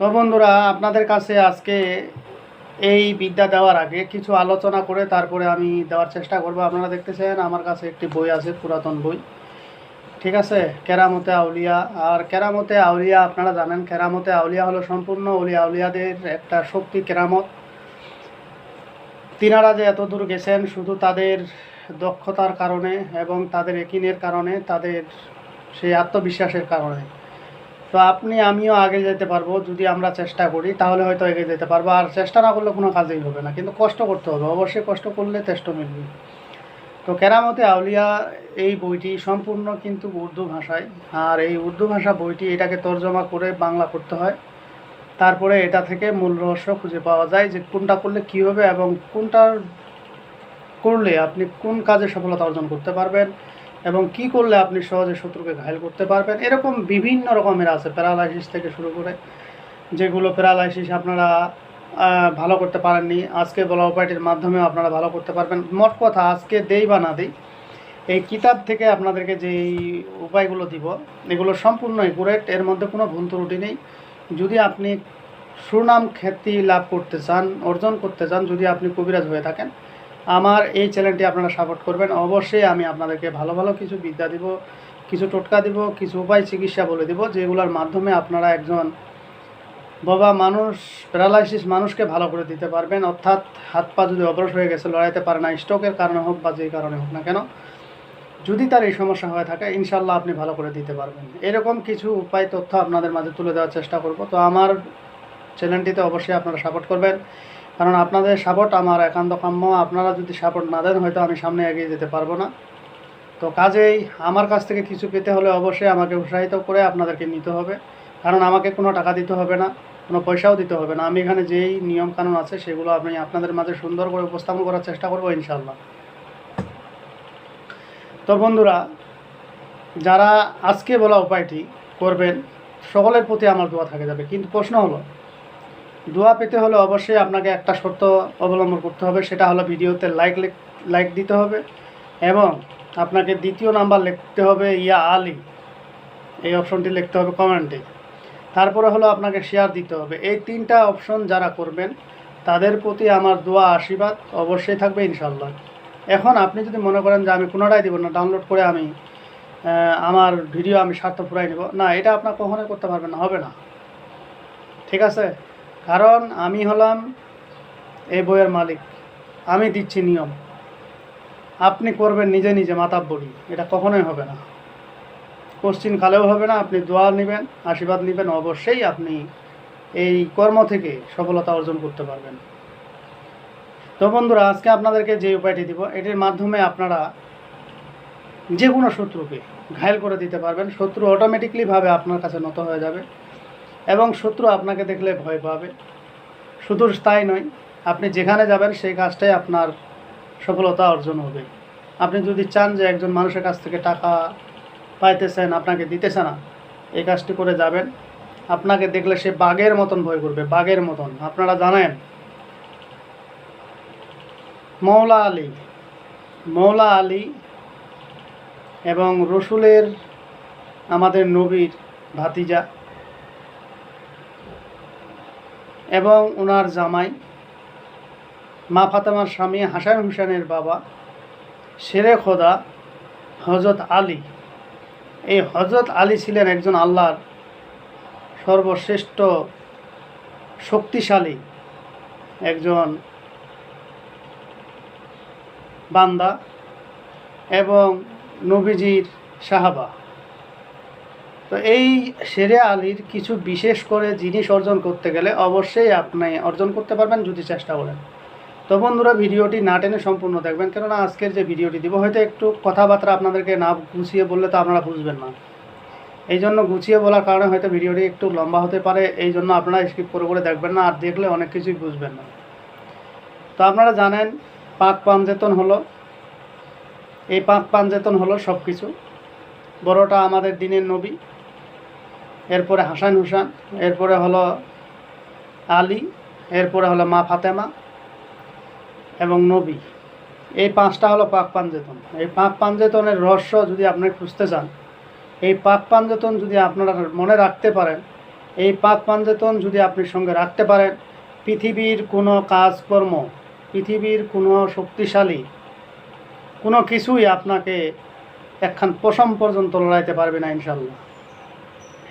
তো বন্ধুরা, আপনাদের কাছে আজকে এই বিদ্যা দেওয়ার আগে কিছু আলোচনা করে তারপরে আমি দেওয়ার চেষ্টা করব। আপনারা দেখতেছেন আমার কাছে একটি বই আছে, পুরাতন বই, ঠিক আছে, কেরামতে আউলিয়া। আর কেরামতে আউলিয়া আপনারা জানেন, কেরামতে আউলিয়া হলো সম্পূর্ণ অলিয়া আউলিয়াদের একটা শক্তি কেরামত। তিনারা যে এত দূর গেছেন শুধু তাদের দক্ষতার কারণে এবং তাদের একিনের কারণে, তাদের সেই আত্মবিশ্বাসের কারণে। তো আপনি আমিও আগে যেতে পারবো যদি আমরা চেষ্টা করি, তাহলে হয়তো এগিয়ে যেতে পারবো। আর চেষ্টা না করলে কোনো কাজেই হবে না, কিন্তু কষ্ট করতে হবে, অবশ্যই কষ্ট করলে চেষ্ট মিলবে। তো কেরামতে আউলিয়া এই বইটি সম্পূর্ণ কিন্তু উর্দু ভাষায়। আর এই উর্দু ভাষা বইটি, এটাকে তর্জমা করে বাংলা করতে হয়, তারপরে এটা থেকে মূল রহস্য খুঁজে পাওয়া যায় যে কোনটা করলে কী হবে এবং কোনটার করলে আপনি কোন কাজে সফলতা অর্জন করতে পারবেন এবং কি করলে আপনি সহজে শত্রুকে ঘায়েল করতে পারবেন। এরকম বিভিন্ন রকমের আছে, প্যারালাইসিস থেকে শুরু করে, যেগুলো প্যারালাইসিস আপনারা ভালো করতে পারেননি, আজকে বলা উপায়টির মাধ্যমেও আপনারা ভালো করতে পারবেন। মোট কথা, আজকে দেই বা না দিই, এই কিতাব থেকে আপনাদেরকে যেই উপায়গুলো দিব এগুলো সম্পূর্ণ একুরেট, এর মধ্যে কোনো ভুল ত্রুটি নেই। যদি আপনি সুনাম খ্যাতি লাভ করতে চান, অর্জন করতে চান, যদি আপনি কবিরাজ হয়ে থাকেন, আমার এই চ্যানেলটি আপনারা সাপোর্ট করবেন। অবশ্যই আমি আপনাদেরকে ভালো ভালো কিছু বিদ্যা দিব, কিছু টোটকা দিব, কিছু উপায় চিকিৎসা বলে দিব, যেগুলোর মাধ্যমে আপনারা একজন বাবা মানুষ, প্যারালাইসিস মানুষকে ভালো করে দিতে পারবেন। অর্থাৎ হাত পা যদি অবরোধ হয়ে গেছে, লড়াইতে পারে না, স্ট্রোকের কারণে হোক বা যেই কারণে হোক না কেন, যদি তার এই সমস্যা হয়ে থাকে, ইনশাল্লাহ আপনি ভালো করে দিতে পারবেন। এরকম কিছু উপায় তথ্য আপনাদের মাঝে তুলে দেওয়ার চেষ্টা করব। তো আমার চ্যানেলটিতে অবশ্যই আপনারা সাপোর্ট করবেন, কারণ আপনাদের সাপোর্ট আমার একান্ত কাম্য। আপনারা যদি সাপোর্ট না দেন, হয়তো আমি সামনে এগিয়ে যেতে পারবো না। তো কাজেই আমার কাছ থেকে কিছু পেতে হলে অবশ্যই আমাকে উৎসাহিত করে আপনাদেরকে নিতে হবে, কারণ আমাকে কোনো টাকা দিতে হবে না, কোনো পয়সাও দিতে হবে না। আমি এখানে যেই নিয়মকানুন আছে সেগুলো আমি আপনাদের মাঝে সুন্দর করে উপস্থাপন করার চেষ্টা করবো, ইনশাল্লাহ। তো বন্ধুরা, যারা আজকে বলা উপায়টি করবেন, সকলের প্রতি আমার দোয়া থাকে যাবে। কিন্তু প্রশ্ন হলো, দোয়া পেতে হলে অবশ্যই আপনাকে একটা শর্ত অবলম্বন করতে হবে, সেটা হলো ভিডিওতে লাইক দিতে হবে এবং আপনাকে দ্বিতীয় নাম্বার লিখতে হবে ইয়া আলী, এই অপশনটি লিখতে হবে কমেন্টে। তারপরে হলো আপনাকে শেয়ার দিতে হবে। এই তিনটা অপশন যারা করবেন তাদের প্রতি আমার দোয়া আশীর্বাদ অবশ্যই থাকবে, ইনশাল্লাহ। এখন আপনি যদি মনে করেন যে আমি কোনোটাই দিব না, ডাউনলোড করে আমি আমার ভিডিও আমি স্বার্থ ফুরাই নেব, না, এটা আপনার কখনোই করতে পারবেন না, হবে না, ঠিক আছে? কারণ আমি হলাম এই বইয়ের মালিক, আমি দিচ্ছি নিয়ম, আপনি করবেন নিজে নিজে মাতাব্বরি, এটা কখনোই হবে না, কোশ্চিন কালেও হবে না। আপনি দোয়া নেবেন, আশীর্বাদ নেবেন, অবশ্যই আপনি এই কর্ম থেকে সফলতা অর্জন করতে পারবেন। তো বন্ধুরা, আজকে আপনাদেরকে যে উপায়টি দিব, এটির মাধ্যমে আপনারা যে কোনো শত্রুকে ঘায়েল করে দিতে পারবেন। শত্রু অটোমেটিকলিভাবে আপনার কাছে নত হয়ে যাবে এবং শত্রু আপনাকে দেখলে ভয় পাবে। শুধু তাই নয়, আপনি যেখানে যাবেন সেই কাজটাই আপনার সফলতা অর্জন হবে। আপনি যদি চান যে একজন মানুষের কাছ থেকে টাকা পাইতেছেন, আপনাকে দিতেছে না, এই কাজটি করে যাবেন, আপনাকে দেখলে সে বাঘের মতন ভয় করবে, বাঘের মতন। আপনারা জানেন মৌলা আলী এবং রসুলের, আমাদের নবীর ভাতিজা এবং ওনার জামাই মা ফাতেমার স্বামী হাসান হুসেনের বাবা শেরে খোদা হজরত আলী। এই হজরত আলী ছিলেন একজন আল্লাহর সর্বশ্রেষ্ঠ শক্তিশালী একজন বান্দা এবং নবীজির সাহাবা। তো এই শেরে আলীর কিছু বিশেষ করে জিনিস অর্জন করতে গেলে অবশ্যই আপনি অর্জন করতে পারবেন যদি চেষ্টা করেন। তো বন্ধুরা, ভিডিওটি না টেনে সম্পূর্ণ দেখবেন, কেননা আজকের যে ভিডিওটি দিব হয়তো একটু কথাবার্তা আপনাদেরকে না গুছিয়ে বললে তো আপনারা বুঝবেন না। এই জন্য গুছিয়ে বলার কারণে হয়তো ভিডিওটি একটু লম্বা হতে পারে, এই জন্য আপনারা স্কিপ করে দেখবেন না, আর দেখলে অনেক কিছুই বুঝবেন না। তো আপনারা জানেন পাক পাঞ্জেতন হলো, এই পাক পাঞ্জেতন হলো সব কিছু। বড়টা আমাদের দিনের নবী, এরপরে হাসান হুসান, এরপরে হলো আলী, এরপরে হলো মা ফাতেমা এবং নবী। এই পাঁচটা হলো পাক পাঞ্জেতন। এই পাক পাঞ্জেতনের রহস্য যদি আপনি খুঁজতে চান, এই পাক পাঞ্জেতন যদি আপনারা মনে রাখতে পারেন, এই পাক পাঞ্জেতন যদি আপনি সঙ্গে রাখতে পারেন, পৃথিবীর কোনো কাজকর্ম, পৃথিবীর কোনো শক্তিশালী কোনো কিছুই আপনাকে একখান পশম পর্যন্ত লড়াইতে পারবে না ইনশাল্লাহ।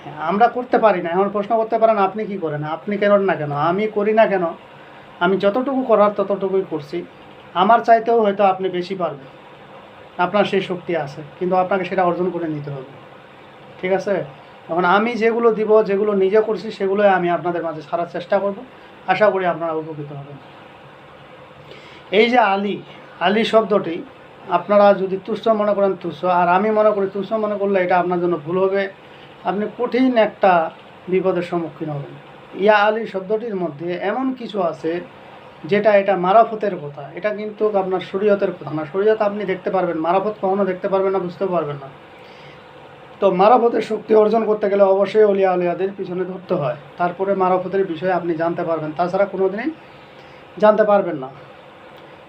হ্যাঁ, আমরা করতে পারি না। এখন প্রশ্ন করতে পারেন আপনি কি করেন, আপনি করেন না কেন? আমি করি না কেন? আমি যতটুকু করার ততটুকুই করছি। আমার চাইতেও হয়তো আপনি বেশি পারবেন, আপনার সেই শক্তি আছে, কিন্তু আপনাকে সেটা অর্জন করে নিতে হবে। ঠিক আছে? এখন আমি যেগুলো দিব, যেগুলো নিজে করছি, সেগুলোই আমি আপনাদের মাঝে ছাড়ার চেষ্টা করব। আশা করি আপনারা উপকৃত হবেন। এই যে আলী, আলী শব্দটি আপনারা যদি তুচ্ছ মনে করেন তুচ্ছ, আর আমি মনে করি তুচ্ছ মনে করলে এটা আপনার জন্য ভুল হবে। আপনি কঠিন একটা বিপদের সম্মুখীন হবেন। ইয়া আলী শব্দটির মধ্যে এমন কিছু আছে যেটা এটা মারাফতের কথা, এটা কিন্তু আপনার শরীয়তের কথা না। শরীয়ত আপনি দেখতে পারবেন, মারাফত কখনো দেখতে পারবেন না, বুঝতেও পারবেন না। তো মারাফতের শক্তি অর্জন করতে গেলে অবশ্যই অলিয়া আলিয়াদের পিছনে ধরতে হয়, তারপরে মারাফতের বিষয়ে আপনি জানতে পারবেন, তাছাড়া কোনো দিনই জানতে পারবেন না।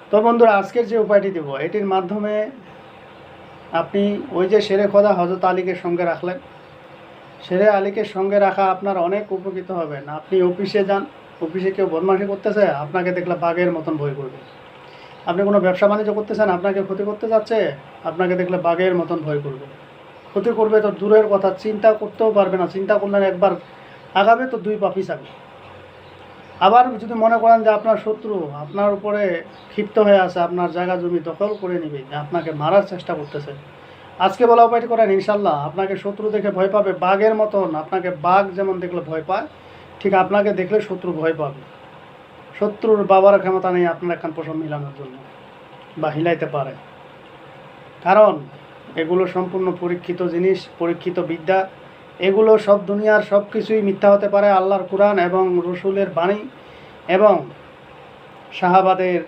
তো বন্ধুরা, আজকের যে উপায়টি দেব, এটির মাধ্যমে আপনি ওই যে শেরে খোদা হজরত আলীকে সঙ্গে রাখলেন, শেরে আলীকে সঙ্গে রাখা আপনার অনেক উপকৃত হবেন। আপনি অফিসে যান, অফিসে কেউ বদমাশি করতেছে, আপনাকে দেখলে বাঘের মতন ভয় করবে। আপনি কোনো ব্যবসা বাণিজ্য করতেছেন, আপনাকে ক্ষতি করতে যাচ্ছে, আপনাকে দেখলে বাঘের মতন ভয় করবে। ক্ষতি করবে তো দূরের কথা, চিন্তা করতেও পারবে না। চিন্তা করলে একবার আগাবে তো দুই পা পিছাবে। আবার যদি মনে করেন যে আপনার শত্রু আপনার উপরে ক্ষিপ্ত হয়ে আছে, আপনার জায়গা জমি দখল করে নেবে, আপনাকে মারার চেষ্টা করতেছে, আজকে বলা উপায়টি করেন, ইনশাল্লাহ আপনাকে শত্রু দেখে ভয় পাবে বাঘের মতন। আপনাকে বাঘ যেমন দেখলে ভয় পায়, ঠিক আপনাকে দেখলে শত্রু ভয় পাবে। শত্রুর বাবার ক্ষমতা নেই আপনার একখান পশম মিলানোর জন্য বা হিলাইতে পারে, কারণ এগুলো সম্পূর্ণ পরীক্ষিত জিনিস, পরীক্ষিত বিদ্যা। এগুলো সব দুনিয়ার সব কিছুই মিথ্যা হতে পারে। আল্লাহর কুরআন এবং রসুলের বাণী এবং সাহাবাদের,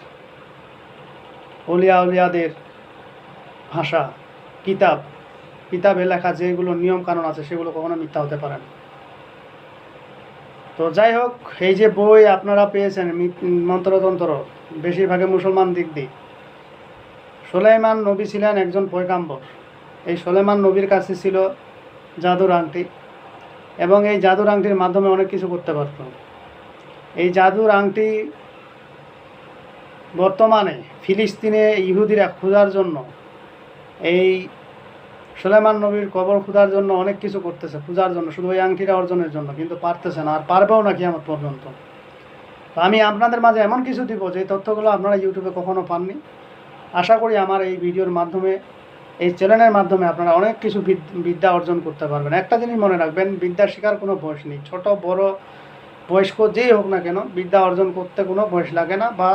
উলিয়াদের ভাষা, কিতাবে লেখা যেগুলো নিয়ম কানুন আছে, সেগুলো কখনো মিথ্যা হতে পারে না। তো যাই হোক, এই যে বই আপনারা পেয়েছেন মন্ত্রতন্ত্র, বেশিরভাগে মুসলমান দিক দিয়ে, সুলাইমান নবী ছিলেন একজন পয়গাম্বর। এই সুলাইমান নবীর কাছে ছিল জাদুর আংটি, এবং এই জাদুর আংটির মাধ্যমে অনেক কিছু করতে পারত। এই জাদুর আংটি বর্তমানে ফিলিস্তিনে ইহুদিরা খোঁজার জন্য, এই সুলাইমান নবীর কবর খোঁজার জন্য অনেক কিছু করতেছে, খোঁজার জন্য, শুধু ওই আংটিটা অর্জনের জন্য, কিন্তু পারতেছে না, আর পারবেও না কিয়ামত পর্যন্ত। তো আমি আপনাদের মাঝে এমন কিছু দিব যে তথ্যগুলো আপনারা ইউটিউবে কখনো পাননি। আশা করি আমার এই ভিডিওর মাধ্যমে, এই চ্যানেলের মাধ্যমে আপনারা অনেক কিছু বিদ্যা অর্জন করতে পারবেন। একটা জিনিস মনে রাখবেন, বিদ্যা শেখার কোনো বয়স নেই। ছোট বড় বয়স্ক যেই হোক না কেন, বিদ্যা অর্জন করতে কোনো বয়স লাগে না, বা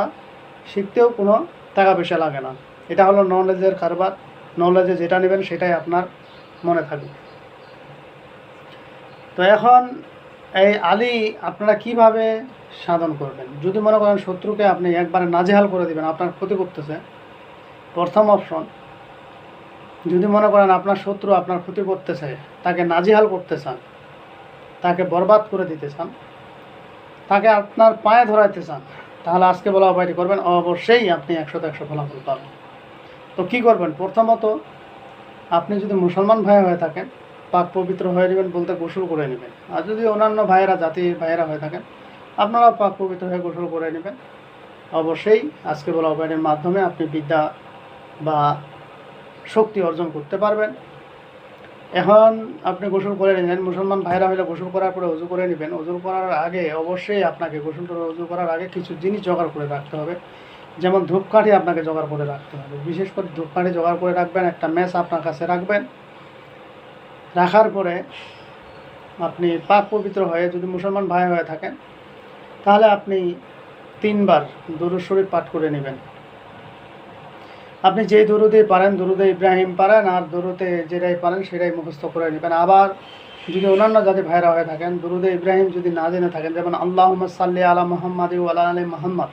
শিখতেও কোনো টাকা পয়সা লাগে না। এটা হলো নলেজের কারবার। নলেজে যেটা নেবেন সেটাই আপনার মনে থাকবে। তো এখন এই আলী আপনারা কিভাবে সাধন করবেন? যদি মনে করেন শত্রুকে আপনি একবারে নাজেহাল করে দিবেন, আপনার ক্ষতি করতেছে, প্রথম অপশন। যদি মনে করেন আপনার শত্রু আপনার ক্ষতি করতেছে, তাকে নাজেহাল করতে চান, তাকে বরবাদ করে দিতে চান, তাকে আপনার পায়ে ধরাইতে চান, তাহলে আজকে বলা উপায়টি করবেন, অবশ্যই আপনি 100-100 ফলাফল পাবেন। তো কী করবেন? প্রথমত, আপনি যদি মুসলমান ভাই হয়ে থাকেন, পাক পবিত্র হয়ে নেবেন, বলতে গোসল করে নেবেন। আর যদি অন্যান্য ভাইয়েরা, জাতির ভাইয়েরা হয়ে থাকেন, আপনারাও পাক পবিত্র হয়ে গোসল করে নেবেন। অবশ্যই আজকে বলা উপায়ের মাধ্যমে আপনি বিদ্যা বা শক্তি অর্জন করতে পারবেন। এখন আপনি গোসল করে নেবেন, মুসলমান ভাইরা হলে গোসল করার পরে উজু করে নেবেন। উজু করার আগে অবশ্যই আপনাকে গোসল করে উজু করার আগে কিছু জিনিস জোগাড় করে রাখতে হবে। যেমন ধূপকাঠি আপনাকে জোগাড় করে রাখতে হবে, বিশেষ করে ধূপকাঠি জোগাড় করে রাখবেন। একটা ম্যাচ আপনার কাছে রাখবেন। রাখার পরে আপনি পাক পবিত্র হয়ে, যদি মুসলমান ভাই হয়ে থাকেন, তাহলে আপনি 3 বার দুরূদ শরীফ পাঠ করে নেবেন। আপনি যেই দরুদে পারেন, দরুদে ইব্রাহিম পারেন, আর দরুদে যেটাই পারেন সেটাই মুখস্থ করে নেবেন। আবার যদি অন্যান্য জাতি ভাইরা হয়ে থাকেন, দরুদে ইব্রাহিম যদি না জেনে থাকেন, যেমন আল্লাহুম্মা সাল্লি আলা মুহাম্মাদি ওয়া আলা আলি মুহাম্মাদ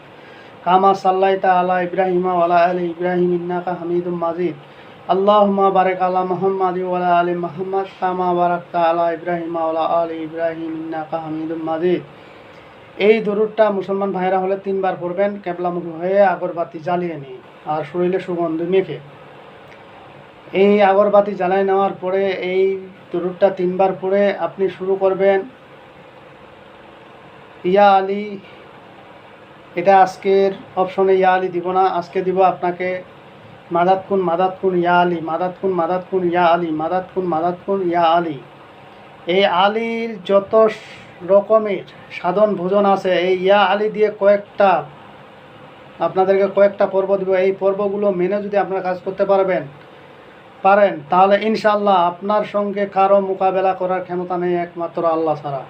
কামা সাল্লাইতা আলা ইব্রাহিমা ওয়া আলা আলি ইব্রাহিম ইন্নাকা হামিদুম মাজিদ, আল্লাহুম্মা বারিক আলা মুহাম্মাদি ওয়া আলা আলি মুহাম্মাদ কামা বারাকতা আলা ইব্রাহিমা ওয়া আলা আলি ইব্রাহিম ইন্নাকা হামিদুম মাজিদ। এই দরুদটা মুসলমান ভাইরা হলে 3 বার পড়বেন, কেবলামুখী হয়ে আগরবাতি জ্বালিয়ে নিয়ে, আর শরীরে সুগন্ধ মেখে। এই আগরবাতি জ্বালায় নেওয়ার পরে এই দরুদটা 3 বার পড়ে আপনি শুরু করবেন ইয়া আলী, এটা আজকের অপশনে ইয়া আলী দিব না, আজকে দিব আপনাকে মাদাত কুন ইয়া আলী, মাদাত কুন ইয়া আলী, মাদাত কুন ইয়া আলী। এই আলীর যত রকমের সাধন ভোজন আছে, এই ইয়া আলী দিয়ে আপনাদেরকে কয়েকটা পর্ব দিব। এই পর্বগুলো মেনে যদি আপনারা কাজ করতে পারেন তাহলে ইনশাআল্লাহ আপনার সঙ্গে কারো মোকাবেলা করার ক্ষমতা নেই একমাত্র আল্লাহ ছাড়া।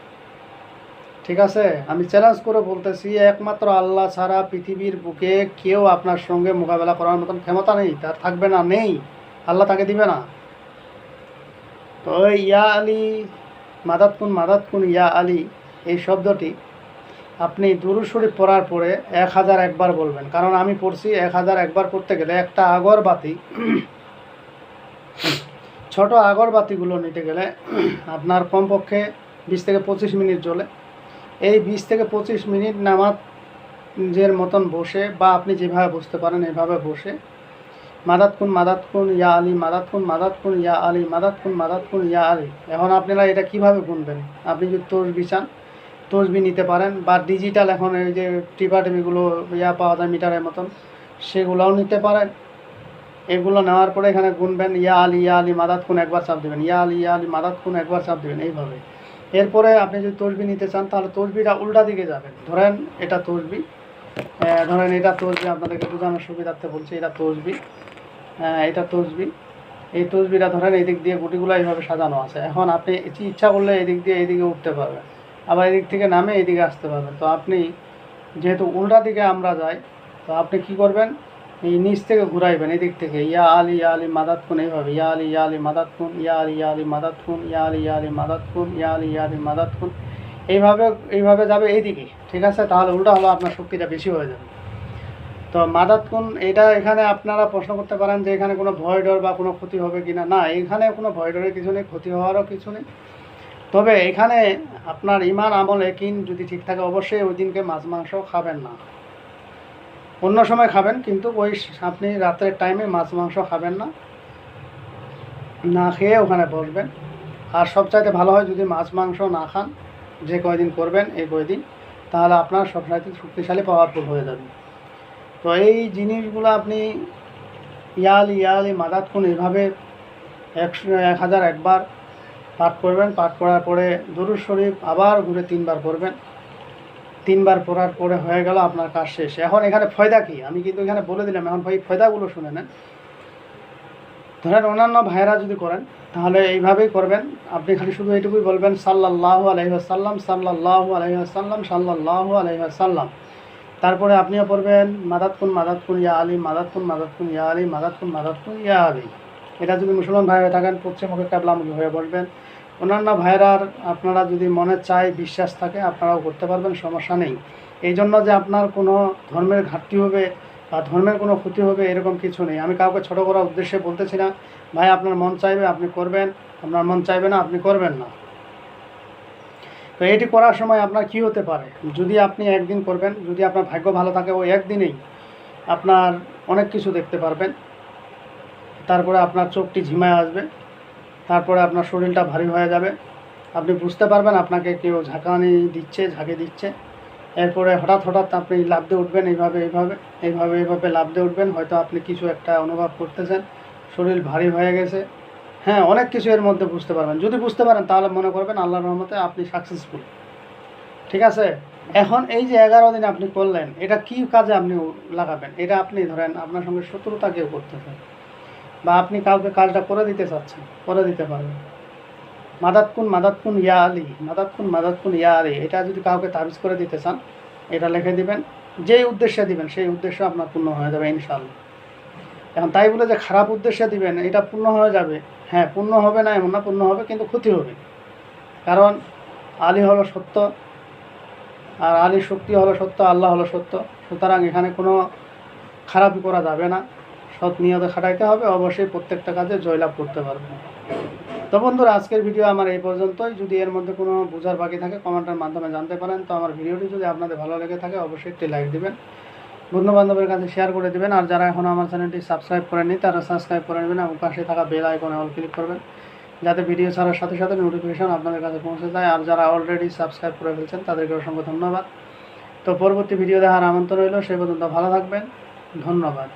ঠিক আছে, আমি চ্যালেঞ্জ করে বলতেছি, একমাত্র আল্লাহ ছাড়া পৃথিবীর বুকে কেউ আপনার সঙ্গে মোকাবেলা করার মতন ক্ষমতা নেই, তার থাকবে না, নেই, আল্লাহ তাকে দিবে না। তো ওই ইয়া আলী, মাদাত কুন ইয়া আলী, এই শব্দটি আপনি দুরূদ শরীফ পড়ার পরে 1000 একবার বলবেন। কারণ আমি পড়ছি 1000 একবার করতে গেলে একটা আগরবাতি, ছোট আগরবাতিগুলো নিতে গেলে আপনার কমপক্ষে 20 থেকে 25 মিনিট জ্বলে। এই 20 থেকে 25 মিনিট নামাজের মতন বসে, বা আপনি যেভাবে বসতে পারেন এভাবে বসে মাদাত কুন ইয়া আলী, মাদাত কুন ইয়া আলী, মাদাত কুন ইয়া আলী। এখন আপনারা এটা কিভাবে গুনবেন? আপনি যদি তসবি চান তসবি নিতে পারেন, বা ডিজিটাল এখন এই যে টিপাটিপিগুলো ইয়া পাওয়া যায় মিটারের মতন, সেগুলোও নিতে পারেন। এগুলো নেওয়ার পরে এখানে গুনবেন ইয়া আলী মাদাত কুন একবার চাপ দেবেন, ইয়া আলী মাদাত কুন একবার চাপ দেবেন, এইভাবে। এরপরে আপনি যদি তসবি নিতে চান তাহলে তসবিটা উল্টা দিকে যাবেন। ধরেন এটা তসবি, আপনাদেরকে বোঝানোর সুবিধার্থে বলছি, এটা তসবি, এটা তসবি। এই তসবিটা ধরেন এই দিক দিয়ে গুটিগুলো এইভাবে সাজানো আছে। এখন আপনি ইচ্ছা করলে এদিক দিয়ে এইদিকে উঠতে পারবেন, আবার এদিক থেকে নামে এইদিকে আসতে পারবেন। তো আপনি যেহেতু উল্টা দিকে আমরা যাই, তো আপনি কি করবেন, এই নিচ থেকে ঘুরাইবেন এদিক থেকে, ইয়া আলী মাদাত কুন, এইভাবে ইয়া আলী মাদাত কুন, ইয়া আলী মাদাত কুন, ইয়া আলী মাদাত কুন, ইয়া আলী মাদাত কুন, এইভাবে যাবে এইদিকে। ঠিক আছে, তাহলে উল্টা হলো আপনার শক্তিটা বেশি হয়ে যাবে। তো মাদাত কুন, এটা এখানে আপনারা প্রশ্ন করতে পারেন যে এখানে কোনো ভয় ডর বা কোনো ক্ষতি হবে কি না। না, এখানে কোনো ভয় ডরের কিছু নেই, ক্ষতি হওয়ারও কিছু নেই। তবে এখানে আপনার ইমান আমল একিন যদি ঠিক থাকে, অবশ্যই ওই দিনকে মাছ মাংস খাবেন না, অন্য সময় খাবেন, কিন্তু ওই আপনি রাতের টাইমে মাছ মাংস খাবেন না, না খেয়ে ওখানে বসবেন। আর সবচাইতে ভালো হয় যদি মাছ মাংস না খান, যে কয়দিন করবেন এই কয়দিন, তাহলে আপনার সবচাইতে শক্তিশালী পাওয়ারফুল হয়ে যাবে। তো এই জিনিসগুলো আপনি ইয়া আলী মাদাত কুন এইভাবে 1000 একবার পাঠ করবেন। পাঠ করার পরে দুরূদ শরীফ আবার ঘুরে 3 বার পড়বেন। 3 বার পড়ার পরে হয়ে গেল আপনার কাজ শেষ। এখন এখানে ফয়দা কি আমি কিন্তু এখানে বলে দিলাম, এখন ভাই ফয়দাগুলো শুনে নেন। ধরেন অন্যান্য ভাইয়েরা যদি করেন তাহলে এইভাবেই করবেন। আপনি খালি শুধু এইটুকুই বলবেন সাল্লাল্লাহু আলাইহি ওয়াসাল্লাম, সাল্লাল্লাহু আলাইহি ওয়াসাল্লাম, সাল্লাল্লাহু আলাইহি ওয়াসাল্লাম। তারপরে আপনিও পড়বেন মাদাত কুন ইয়া আলী, মাদাত কুন ইয়া আলী, মাদাত কুন ইয়া আলী। এটা যদি মুসলমান ভাই হয়ে থাকেন পশ্চিমমুখী ক্যাবলামুখী হয়ে বলবেন। অন্যান্য ভাইয়েরার আপনারা যদি মনে চায় বিশ্বাস থাকে আপনারাও করতে পারবেন, সমস্যা নেই। এই জন্য যে আপনার কোনো ধর্মের ঘাটতি হবে বা ধর্মের কোনো ক্ষতি হবে এরকম কিছু নেই। আমি কাউকে ছোটো করার উদ্দেশ্যে বলতেছি না। ভাই আপনার মন চাইবে আপনি করবেন, আপনার মন চাইবে না আপনি করবেন না। তো এটি করার সময় আপনার কি হতে পারে, যদি আপনি একদিন করবেন, যদি আপনার ভাগ্য ভালো থাকে ওই একদিনেই আপনার অনেক কিছু দেখতে পারবেন। তারপরে আপনার চোখটি ঝিমায় আসবে, তারপরে আপনার শরীরটা ভারী হয়ে যাবে, আপনি বুঝতে পারবেন আপনাকে কেউ ঝাঁকে দিচ্ছে। এরপরে হঠাৎ আপনি লাফ দিয়ে উঠবেন, এইভাবে লাফ দিয়ে উঠবেন। হয়তো আপনি কিছু একটা অনুভব করতেছেন, শরীর ভারী হয়ে গেছে, হ্যাঁ, অনেক কিছু এর মধ্যে বুঝতে পারবেন। যদি বুঝতে পারেন তাহলে মনে করবেন আল্লাহর রহমতে আপনি সাকসেসফুল। ঠিক আছে, এখন এই যে 11 দিন আপনি করলেন, এটা কি কাজে আপনি লাগাবেন? এটা আপনি ধরেন আপনার সঙ্গে শত্রুতা কেউ করতেছেন, বা আপনি কাউকে কাজটা করে দিতে চাচ্ছেন, করে দিতে পারবেন। মাদাত কুন ইয়া আলী, মাদাত কুন ইয়া আলী, এটা যদি কাউকে তাবিজ করে দিতে চান এটা লিখে দিবেন। যেই উদ্দেশ্যে দিবেন সেই উদ্দেশ্য আপনার পূর্ণ হয়ে যাবে ইনশাআল্লাহ। এখন তাই বলে যে খারাপ উদ্দেশ্যে দিবেন এটা পূর্ণ হয়ে যাবে, হ্যাঁ পূর্ণ হবে না এমন না, পূর্ণ হবে কিন্তু ক্ষতি হবে। কারণ আলী হলো সত্য, আর আলীর শক্তি হলো সত্য, আল্লাহ হলো সত্য। সুতরাং এখানে কোনো খারাপই করা যাবে না, সৎ নিয়তে খাটাইতে হবে, অবশ্যই প্রত্যেকটা কাজে জয়লাভ করতে পারবে। তো বন্ধুরা, আজকের ভিডিও আমার এই পর্যন্তই। যদি এর মধ্যে কোনো বোঝার বাকি থাকে কমেন্টের মাধ্যমে জানতে পারেন। তো আমার ভিডিওটি যদি আপনাদের ভালো লেগে থাকে অবশ্যই একটি লাইক দিবেন, বন্ধু বান্ধবের কাছে শেয়ার করে দিবেন। আর যারা এখনও আমার চ্যানেলটি সাবস্ক্রাইব করেননি তারা সাবস্ক্রাইব করে নেবেন এবং পাশে থাকা বেল আইকনে অল ক্লিক করবেন, যাতে ভিডিও ছাড়ার সাথে সাথে নোটিফিকেশন আপনাদের কাছে পৌঁছে যায়। আর যারা অলরেডি সাবস্ক্রাইব করে ফেলছেন তাদেরকে অসংখ্য ধন্যবাদ। তো পরবর্তী ভিডিও দেখার আমন্ত্রণ রইল। সেই পর্যন্ত ভালো থাকবেন। ধন্যবাদ।